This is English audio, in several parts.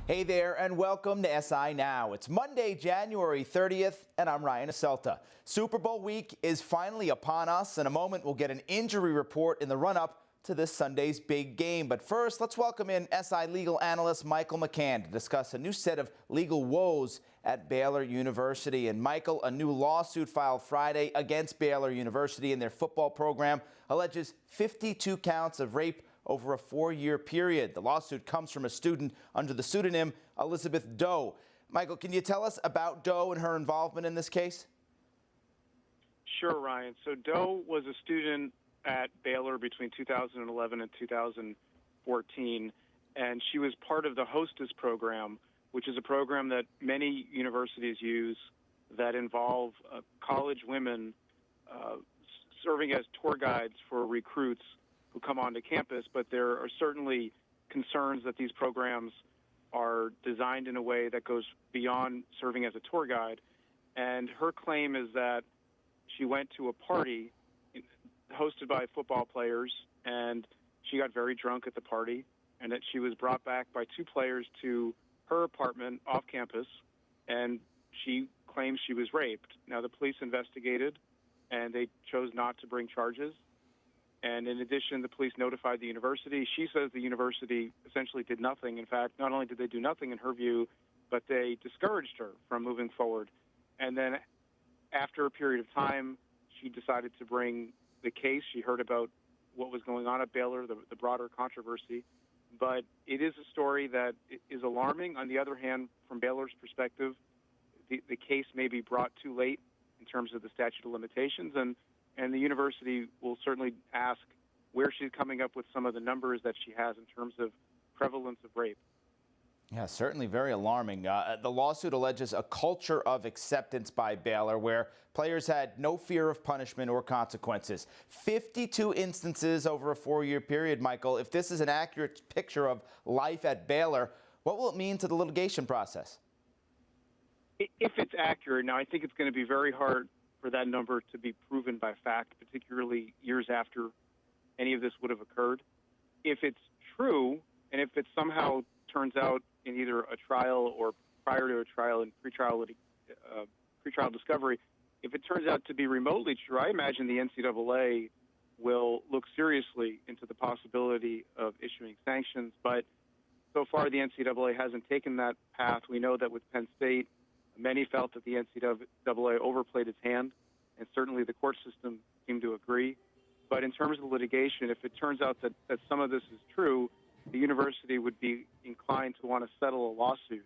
Hey there and welcome to SI Now. It's Monday, January 30th, and I'm Ryan Aselta. Super Bowl week is finally upon us. In a moment, we'll get an injury report in the run-up to this Sunday's big game. But first, let's welcome in SI legal analyst Michael McCann to discuss a new set of legal woes at Baylor University. And Michael, a new lawsuit filed Friday against Baylor University and their football program alleges 52 counts of rape over a 4-year period. The lawsuit comes from a student under the pseudonym Elizabeth Doe. Michael, can you tell us about Doe and her involvement in this case? Sure, Ryan. So Doe was a student at Baylor between 2011 and 2014, and she was part of the Hostess program, which is a program that many universities use that involve college women serving as tour guides for recruits who come onto campus, but there are certainly concerns that these programs are designed in a way that goes beyond serving as a tour guide. And her claim is that she went to a party hosted by football players, and she got very drunk at the party, and that she was brought back by two players to her apartment off campus, and she claims she was raped. Now, the police investigated, and they chose not to bring charges. And in addition, the police notified the university. She says the university essentially did nothing. In fact, not only did they do nothing in her view, but they discouraged her from moving forward. And then after a period of time, she decided to bring the case. She heard about what was going on at Baylor, the broader controversy. But it is a story that is alarming. On the other hand, from Baylor's perspective, the case may be brought too late in terms of the statute of limitations. And the university will certainly ask where she's coming up with some of the numbers that she has in terms of prevalence of rape. Yeah, certainly very alarming. The lawsuit alleges a culture of acceptance by Baylor where players had no fear of punishment or consequences. 52 instances over a 4-year period, Michael. If this is an accurate picture of life at Baylor, what will it mean to the litigation process? If it's accurate, now I think it's going to be very hard for that number to be proven by fact, particularly years after any of this would have occurred. If it's true, and if it somehow turns out in either a trial or prior to a trial and pretrial discovery, if it turns out to be remotely true, I imagine the NCAA will look seriously into the possibility of issuing sanctions. But so far, the NCAA hasn't taken that path. We know that with Penn State, many felt that the NCAA overplayed its hand, and certainly the court system seemed to agree. But in terms of the litigation, if it turns out that some of this is true, the university would be inclined to want to settle a lawsuit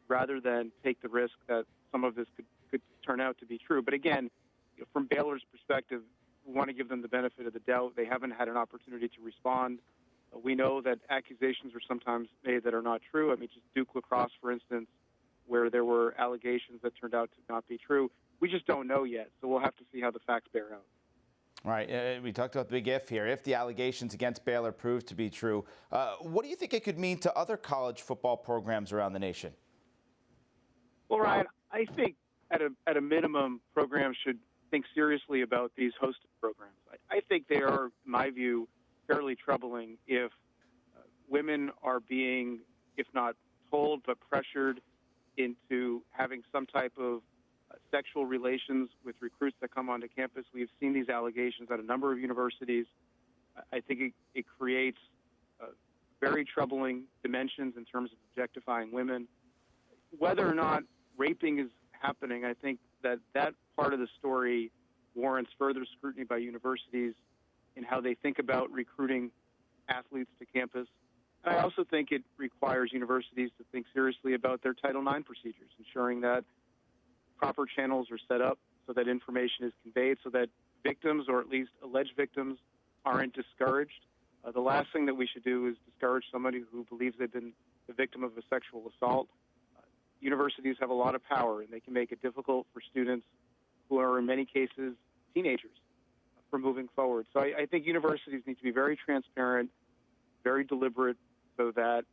rather than take the risk that some of this could turn out to be true. But again, from Baylor's perspective, we want to give them the benefit of the doubt. They haven't had an opportunity to respond. We know that accusations are sometimes made that are not true. I mean, just Duke lacrosse, for instance, where there were allegations that turned out to not be true. We just don't know yet, so we'll have to see how the facts bear out. All right, we talked about the big if here. If the allegations against Baylor prove to be true, what do you think it could mean to other college football programs around the nation? Well, Ryan, I think at a minimum, programs should think seriously about these hosted programs. I think they are, in my view, fairly troubling if women are being, if not told, but pressured into having some type of sexual relations with recruits that come onto campus. We've seen these allegations at a number of universities. I think it creates very troubling dimensions in terms of objectifying women. Whether or not raping is happening, I think that part of the story warrants further scrutiny by universities in how they think about recruiting athletes to campus. And I also think it requires universities to think seriously about their Title IX procedures, ensuring that proper channels are set up so that information is conveyed, so that victims, or at least alleged victims, aren't discouraged. The last thing that we should do is discourage somebody who believes they've been the victim of a sexual assault. Universities have a lot of power, and they can make it difficult for students who are, in many cases, teenagers from moving forward. So I think universities need to be very transparent, very deliberate, so that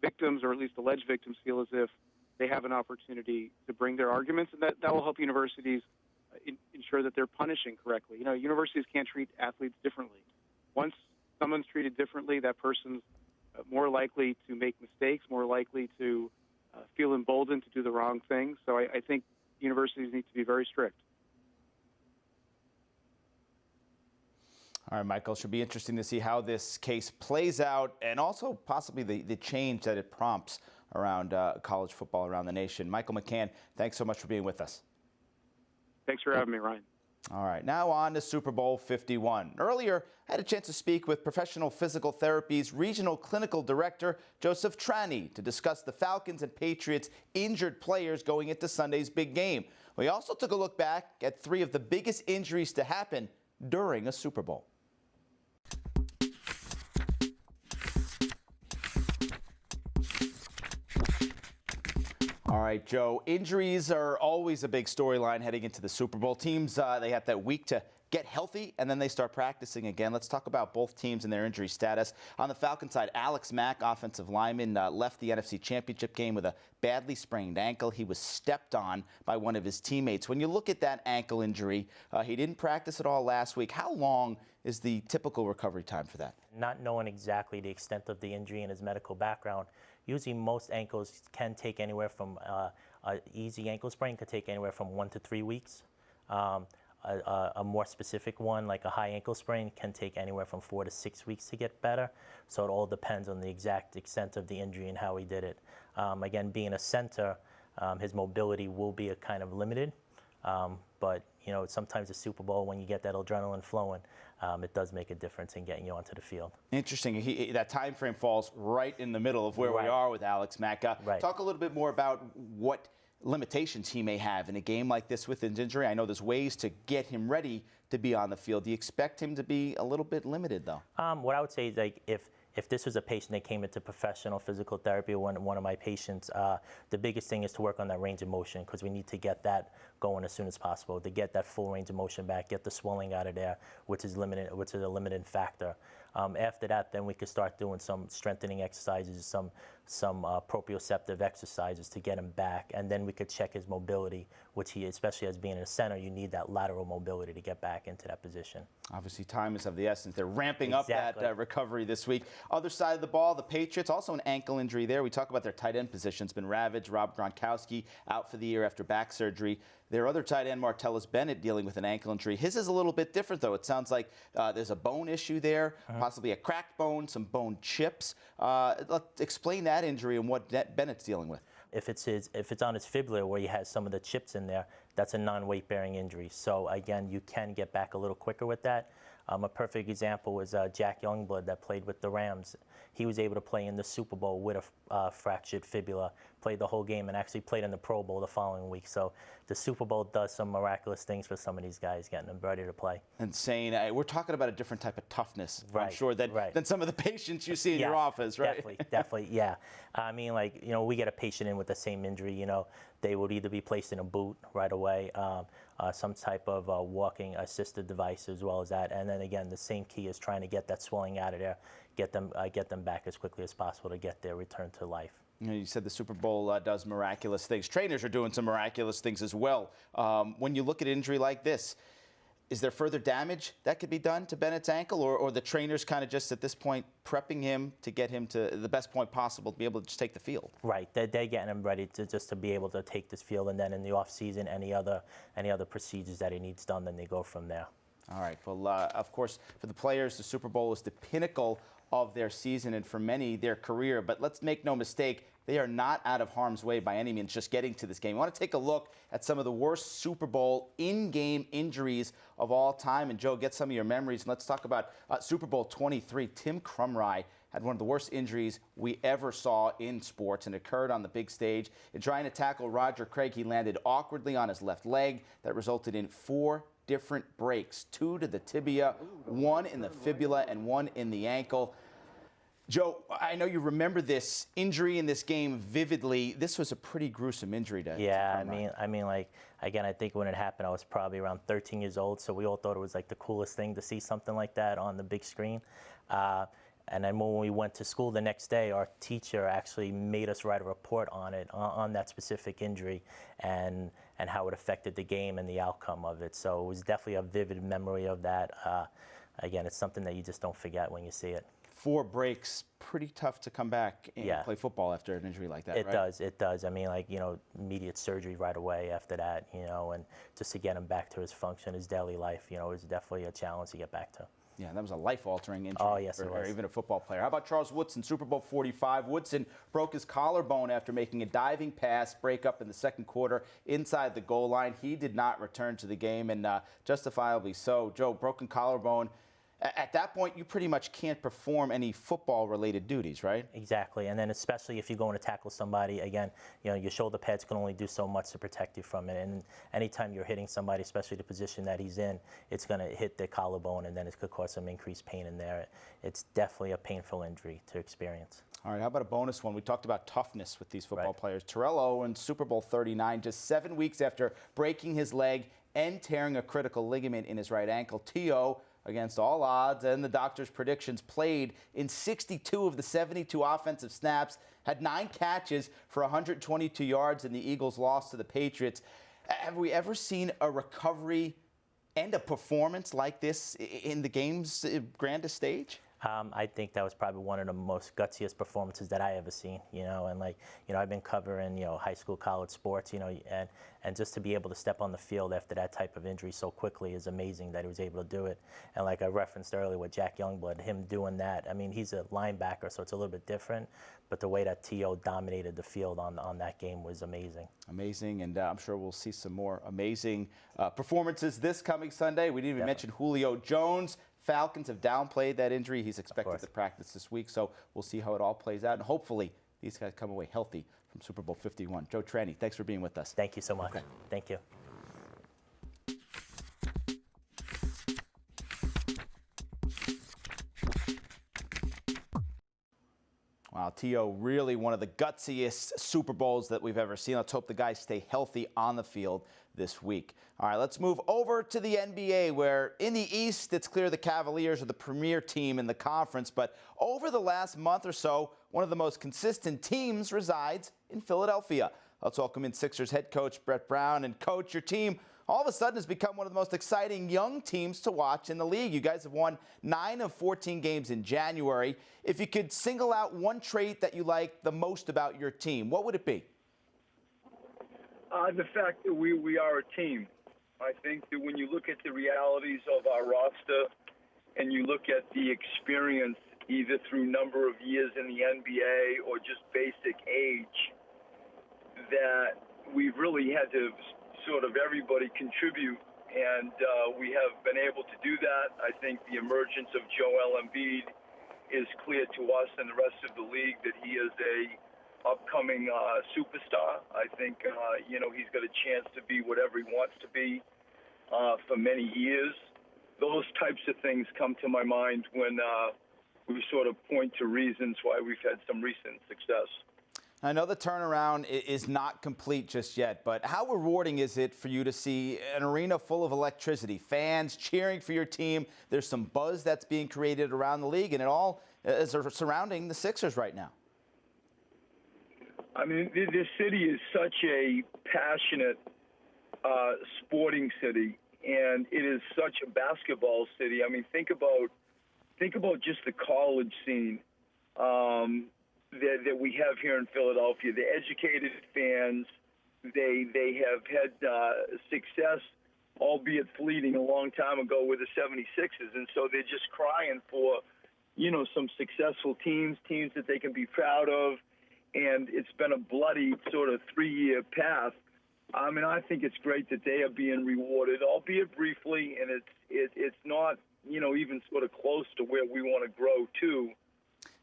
victims, or at least alleged victims, feel as if they have an opportunity to bring their arguments, and that will help universities ensure that they're punishing correctly. You know, universities can't treat athletes differently. Once someone's treated differently, that person's more likely to make mistakes, more likely to feel emboldened to do the wrong thing. So I think universities need to be very strict. All right, Michael, should be interesting to see how this case plays out and also possibly the change that it prompts around college football around the nation. Michael McCann, thanks so much for being with us. Thanks for having me, Ryan. All right, now on to Super Bowl 51. Earlier, I had a chance to speak with Professional Physical Therapy's Regional Clinical Director, Joseph Trani, to discuss the Falcons and Patriots' injured players going into Sunday's big game. We also took a look back at 3 of the biggest injuries to happen during a Super Bowl. All right, Joe, injuries are always a big storyline heading into the Super Bowl. Teams, they have that week to get healthy, and then they start practicing again. Let's talk about both teams and their injury status. On the Falcons side, Alex Mack, offensive lineman, left the NFC Championship game with a badly sprained ankle. He was stepped on by one of his teammates. When you look at that ankle injury, he didn't practice at all last week. How long is the typical recovery time for that? Not knowing exactly the extent of the injury and his medical background, usually most ankles can take anywhere from an easy ankle sprain could take anywhere from 1 to 3 weeks. A more specific one, like a high ankle sprain, can take anywhere from 4 to 6 weeks to get better. So it all depends on the exact extent of the injury and how he did it. Again, being a center, his mobility will be a kind of limited. But you know, sometimes the Super Bowl, when you get that adrenaline flowing, it does make a difference in getting you onto the field. Interesting. That time frame falls right in the middle of where we are with Alex Mack. Talk a little bit more about what limitations he may have in a game like this with his injury. I know there's ways to get him ready to be on the field. Do you expect him to be a little bit limited, though? What I would say is, like, if this was a patient that came into professional physical therapy, one of my patients, the biggest thing is to work on that range of motion, because we need to get that going as soon as possible, to get that full range of motion back, get the swelling out of there, which is a limiting factor. After that, then we could start doing some strengthening exercises, some proprioceptive exercises to get him back, and then we could check his mobility, which he, especially as being in a center, you need that lateral mobility to get back into that position. Obviously, time is of the essence. They're ramping up that recovery this week. Other side of the ball, the Patriots, also an ankle injury there. We talk about their tight end position's been ravaged. Rob Gronkowski out for the year after back surgery. Their other tight end, Martellus Bennett, dealing with an ankle injury. His is a little bit different, though. It sounds like there's a bone issue there, possibly a cracked bone, some bone chips. Let's explain that injury and what Bennett's dealing with. If it's on his fibula where he has some of the chips in there, that's a non-weight-bearing injury. So again, you can get back a little quicker with that. A perfect example was Jack Youngblood that played with the Rams. He was able to play in the Super Bowl with a fractured fibula, played the whole game, and actually played in the Pro Bowl the following week. So the Super Bowl does some miraculous things for some of these guys, getting them ready to play. Insane. We're talking about a different type of toughness, right, I'm sure, than some of the patients you see in your office, right? Definitely, yeah. I mean, like, you know, we get a patient in with the same injury, you know, they would either be placed in a boot right away, some type of walking assisted device as well as that. And then again, the same key is trying to get that swelling out of there, get them back as quickly as possible to get their return to life. You know, you said the Super Bowl does miraculous things. Trainers are doing some miraculous things as well. When you look at an injury like this, is there further damage that could be done to Bennett's ankle, or the trainers kind of just at this point prepping him to get him to the best point possible to be able to just take the field? Right, they're getting him ready to be able to take this field, and then in the off season, any other procedures that he needs done, then they go from there. All right. Well, of course, for the players, the Super Bowl is the pinnacle of their season and for many their career. But let's make no mistake, they are not out of harm's way by any means just getting to this game. I want to take a look at some of the worst Super Bowl in-game injuries of all time. And Joe, get some of your memories. And let's talk about Super Bowl 23. Tim Krumrie had one of the worst injuries we ever saw in sports, and occurred on the big stage. In trying to tackle Roger Craig, he landed awkwardly on his left leg. That resulted in 4 different breaks, 2 to the tibia, 1 in the fibula, and 1 in the ankle. Joe, I know you remember this injury in this game vividly. This was a pretty gruesome injury to I mean, like, again, I think when it happened, I was probably around 13 years old, so we all thought it was like the coolest thing to see something like that on the big screen. And then when we went to school the next day, our teacher actually made us write a report on it, on that specific injury, and how it affected the game and the outcome of it. So it was definitely a vivid memory of that. Again, it's something that you just don't forget when you see it. 4 breaks, pretty tough to come back and play football after an injury like that, right? It does. I mean, like, immediate surgery right away after that, and just to get him back to his function, his daily life, is definitely a challenge to get back to. Yeah, that was a life-altering injury for even a football player. How about Charles Woodson, Super Bowl 45? Woodson broke his collarbone after making a diving pass breakup in the second quarter inside the goal line. He did not return to the game, and justifiably so. Joe, broken collarbone. At that point, you pretty much can't perform any football-related duties, right? Exactly, and then especially if you're going to tackle somebody, again, your shoulder pads can only do so much to protect you from it. And anytime you're hitting somebody, especially the position that he's in, it's going to hit their collarbone, and then it could cause some increased pain in there. It's definitely a painful injury to experience. All right, how about a bonus one? We talked about toughness with these football players. Terrell Owens, Super Bowl 39, just 7 weeks after breaking his leg and tearing a critical ligament in his right ankle. T.O., against all odds and the doctor's predictions, played in 62 of the 72 offensive snaps, had 9 catches for 122 yards in the Eagles' loss to the Patriots. Have we ever seen a recovery and a performance like this in the game's grandest stage? I think that was probably one of the most gutsiest performances that I ever seen, and I've been covering, high school, college sports, and just to be able to step on the field after that type of injury so quickly is amazing that he was able to do it. And like I referenced earlier with Jack Youngblood, him doing that, I mean, he's a linebacker, so it's a little bit different, but the way that T.O. dominated the field on that game was amazing. Amazing, and I'm sure we'll see some more amazing performances this coming Sunday. We didn't even mention Julio Jones. Falcons have downplayed that injury. He's expected to practice this week, so we'll see how it all plays out. And hopefully these guys come away healthy from Super Bowl 51. Joe Trani, thanks for being with us. Thank you so much. Okay. Thank you. Wow, T.O. really one of the gutsiest Super Bowls that we've ever seen. Let's hope the guys stay healthy on the field this week. All right, let's move over to the NBA, where in the East, it's clear the Cavaliers are the premier team in the conference. But over the last month or so, one of the most consistent teams resides in Philadelphia. Let's welcome in Sixers head coach Brett Brown. And coach, your team all of a sudden has become one of the most exciting young teams to watch in the league. You guys have won 9 of 14 games in January. If you could single out one trait that you like the most about your team, what would it be? The fact that we are a team. I think that when you look at the realities of our roster and you look at the experience, either through number of years in the NBA or just basic age, that we've really had to sort of everybody contribute, and we have been able to do that. I think the emergence of Joel Embiid is clear to us and the rest of the league that he is a upcoming superstar. I think, he's got a chance to be whatever he wants to be for many years. Those types of things come to my mind when we sort of point to reasons why we've had some recent success. I know the turnaround is not complete just yet, but how rewarding is it for you to see an arena full of electricity, fans cheering for your team? There's some buzz that's being created around the league, and it all is surrounding the Sixers right now. I mean, this city is such a passionate sporting city, and it is such a basketball city. I mean, think about just the college scene that we have here in Philadelphia. The educated fans, they have had success, albeit fleeting, a long time ago with the 76ers, and so they're just crying for, some successful teams that they can be proud of. And it's been a bloody sort of 3-year path. I mean, I think it's great that they are being rewarded, albeit briefly, and it's not, even sort of close to where we want to grow to.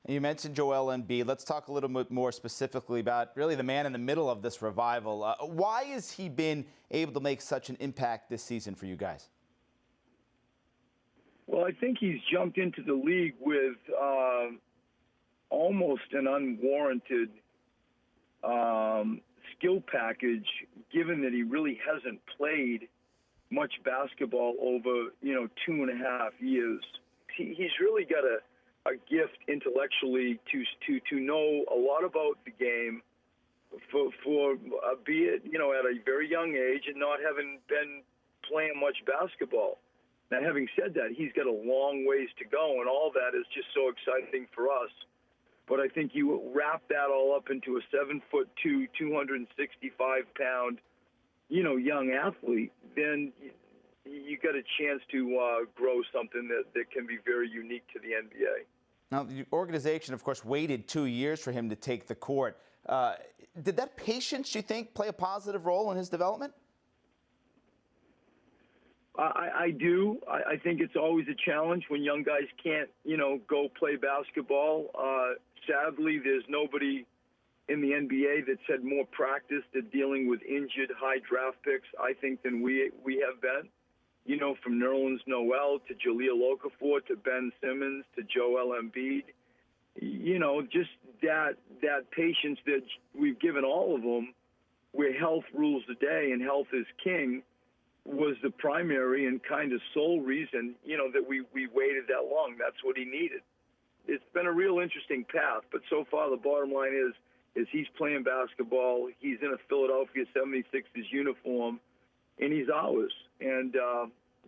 You mentioned Joel Embiid. Let's talk a little bit more specifically about really the man in the middle of this revival. Why has he been able to make such an impact this season for you guys? Well, I think he's jumped into the league with almost an unwarranted skill package, given that he really hasn't played much basketball over, 2.5 years. He's really got a gift intellectually to know a lot about the game for be it, at a very young age and not having been playing much basketball. Now, having said that, he's got a long ways to go, and all that is just so exciting for us. But I think you wrap that all up into a 7'2", 265-pound, young athlete, then you got a chance to grow something that can be very unique to the NBA. Now, the organization, of course, waited 2 years for him to take the court. Did that patience, you think, play a positive role in his development? I do. I think it's always a challenge when young guys can't, go play basketball. Sadly, there's nobody in the NBA that's had more practice at dealing with injured high draft picks, I think, than we have been. From Nerlens Noel to Jahlil Okafor to Ben Simmons to Joel Embiid. Just that patience that we've given all of them, where health rules the day and health is king, was the primary and kind of sole reason, that we waited that long. That's what he needed. It's been a real interesting path, but so far the bottom line is he's playing basketball. He's in a Philadelphia 76ers uniform, and he's ours. And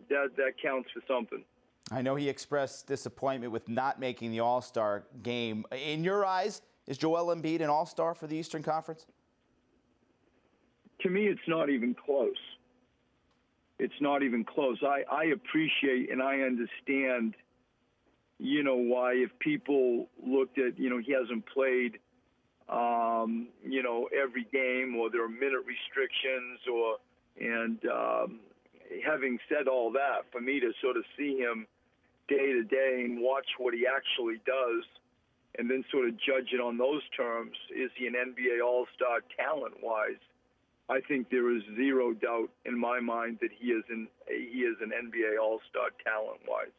that counts for something. I know he expressed disappointment with not making the All-Star game. In your eyes, is Joel Embiid an All-Star for the Eastern Conference? To me, it's not even close. It's not even close. I appreciate and I understand, why if people looked at, he hasn't played, every game, or there are minute restrictions, and having said all that, for me to sort of see him day to day and watch what he actually does and then sort of judge it on those terms, is he an NBA All-Star talent-wise? I think there is zero doubt in my mind that he is an NBA All-Star talent-wise.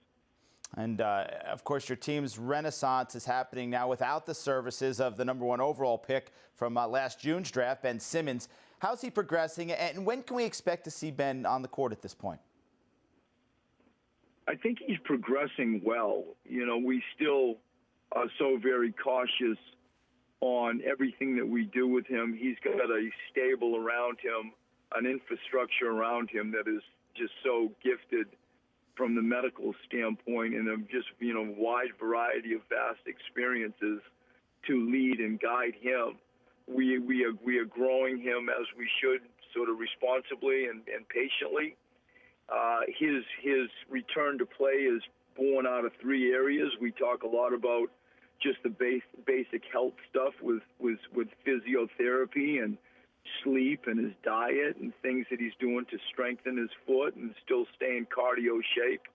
And, of course, your team's renaissance is happening now without the services of the #1 overall pick from last June's draft, Ben Simmons. How's he progressing, and when can we expect to see Ben on the court at this point? I think he's progressing well. We still are so very cautious on everything that we do with him. He's got a stable around him, an infrastructure around him that is just so gifted from the medical standpoint, and of just, wide variety of vast experiences to lead and guide him. We are growing him as we should, sort of responsibly and patiently. His return to play is born out of 3 areas. We talk a lot about just the basic health stuff with physiotherapy and sleep and his diet and things that he's doing to strengthen his foot and still stay in cardio shape.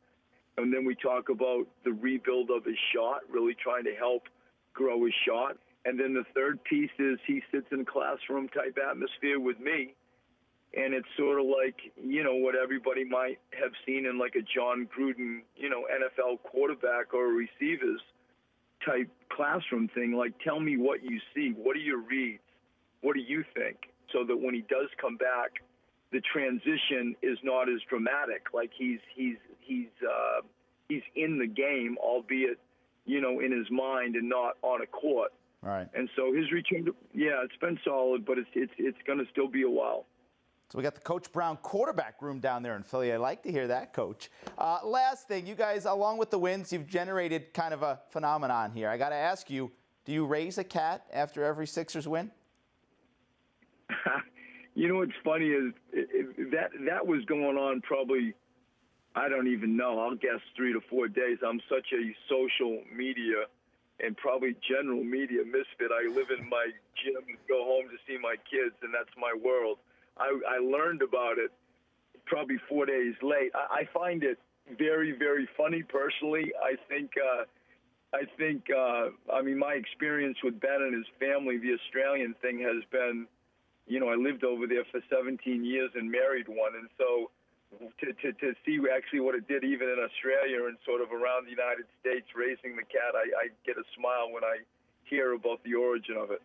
And then we talk about the rebuild of his shot, really trying to help grow his shot. And then the third piece is he sits in a classroom type atmosphere with me. And it's sort of like, what everybody might have seen in like a John Gruden, NFL quarterback or receivers type classroom thing. Like, tell me what you see. What are your reads? What do you think? So that when he does come back, the transition is not as dramatic. Like he's in the game, albeit, in his mind and not on a court. Right. And so his return, it's been solid, but it's going to still be a while. So we got the Coach Brown quarterback room down there in Philly. I like to hear that, Coach. Last thing, you guys, along with the wins, you've generated kind of a phenomenon here. I got to ask you, do you raise a cat after every Sixers win? What's funny is that was going on probably, I don't even know, I'll guess 3 to 4 days. I'm such a social media and probably general media misfit. I live in my gym, go home to see my kids, and that's my world. I learned about it probably 4 days late. I find it very, very funny personally. I think, my experience with Ben and his family, the Australian thing has been, I lived over there for 17 years and married one. And so to see actually what it did even in Australia and sort of around the United States raising the cat, I get a smile when I hear about the origin of it.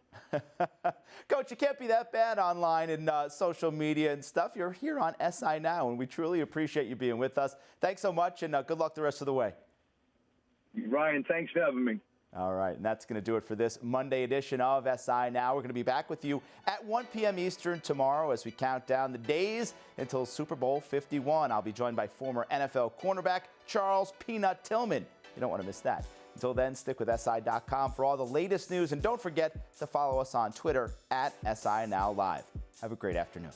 Coach, you can't be that bad online and social media and stuff. You're here on SI Now, and we truly appreciate you being with us. Thanks so much, and good luck the rest of the way. Ryan, thanks for having me. All right, and that's going to do it for this Monday edition of SI Now. We're going to be back with you at 1 p.m. Eastern tomorrow as we count down the days until Super Bowl 51. I'll be joined by former NFL cornerback Charles Peanut Tillman. You don't want to miss that. Until then, stick with SI.com for all the latest news, and don't forget to follow us on Twitter at SI Now Live. Have a great afternoon.